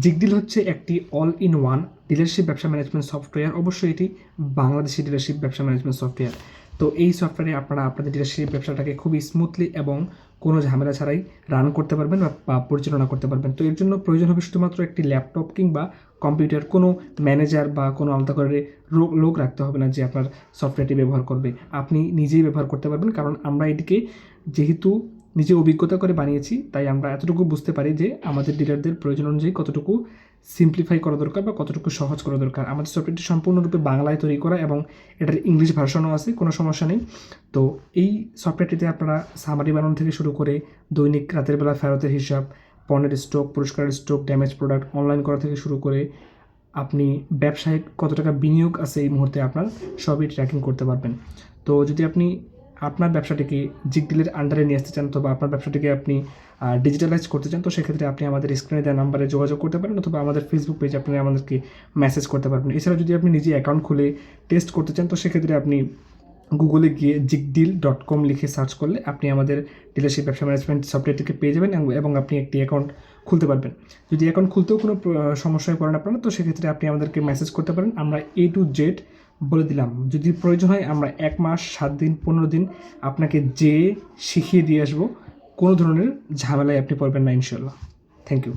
জিগডিল হচ্ছে একটি all in one dealership ব্যবসা ম্যানেজমেন্ট সফটওয়্যার। অবশ্যই এটি বাংলাদেশি ডিলারশিপ ব্যবসা ম্যানেজমেন্ট সফটওয়্যার। তো এই সফটওয়্যারে আপনারা আপনাদের ডিলারশিপ ব্যবসাটাকে খুবই স্মুথলি এবং কোনো ঝামেলা ছাড়াই রান করতে পারবেন বা পরিচালনা করতে পারবেন। তো এর জন্য প্রয়োজন হবে শুধুমাত্র একটি ল্যাপটপ কিংবা কম্পিউটার। কোনো ম্যানেজার বা কোনো আলাদা করে লোক রাখতে হবে না যে আপনার সফটওয়্যারটি ব্যবহার করবে, আপনি নিজেই ব্যবহার করতে পারবেন। কারণ আমরা এটিকে যেহেতু নিজে অভিজ্ঞতা করে বানিয়েছি, তাই আমরা এতটুকু বুঝতে পারি যে আমাদের ডিলারদের প্রয়োজন অনুযায়ী কতটুকু সিম্পলিফাই করা দরকার বা কতটুকু সহজ করা দরকার। আমাদের সফটওয়্যারটি সম্পূর্ণরূপে বাংলায় তৈরি করা এবং এটার ইংলিশ ভার্সনও আছে, কোনো সমস্যা নেই। তো এই সফটওয়্যারটিতে আপনারা সামারি বানানো থেকে শুরু করে দৈনিক রাতের বেলা ফেরতের হিসাব, পণ্যের স্টক, পুরস্কারের স্টক, ড্যামেজ প্রোডাক্ট অনলাইন করা থেকে শুরু করে আপনি ব্যবসায় কত টাকা বিনিয়োগ আছে এই মুহূর্তে আপনার সবই ট্র্যাকিং করতে পারবেন। তো যদি আপনি আপনার ব্যবসাটিকে জিগডিলের আন্ডারে নিয়ে আসতে চান অথবা আপনার ব্যবসাটিকে আপনি ডিজিটালাইজ করতে চান, তো সেক্ষেত্রে আপনি আমাদের স্ক্রিনে দেওয়া নাম্বারে যোগাযোগ করতে পারেন অথবা আমাদের ফেসবুক পেজে আপনি আমাদেরকে মেসেজ করতে পারবেন। এছাড়া যদি আপনি নিজে অ্যাকাউন্ট খুলে টেস্ট করতে চান, তো সেক্ষেত্রে আপনি গুগলে গিয়ে jigdeal.com লিখে সার্চ করলে আপনি আমাদের ডিলারশিপ ব্যবসা ম্যানেজমেন্ট সফটওয়্যারটিকে পেয়ে যাবেন এবং আপনি একটি অ্যাকাউন্ট খুলতে পারবেন। যদি অ্যাকাউন্ট খুলতেও কোনো সমস্যায় পড়েন আপনারা, তো সেক্ষেত্রে আপনি আমাদেরকে মেসেজ করতে পারেন। আমরা A to Z বলে দিলাম। যদি প্রয়োজন হয় আমরা 1 মাস 7 দিন 15 দিন আপনাকে শিখিয়ে দিয়ে আসবো। কোনো ধরনের ঝামেলায় আপনি পড়বেন না ইনশাল্লাহ। Thank you.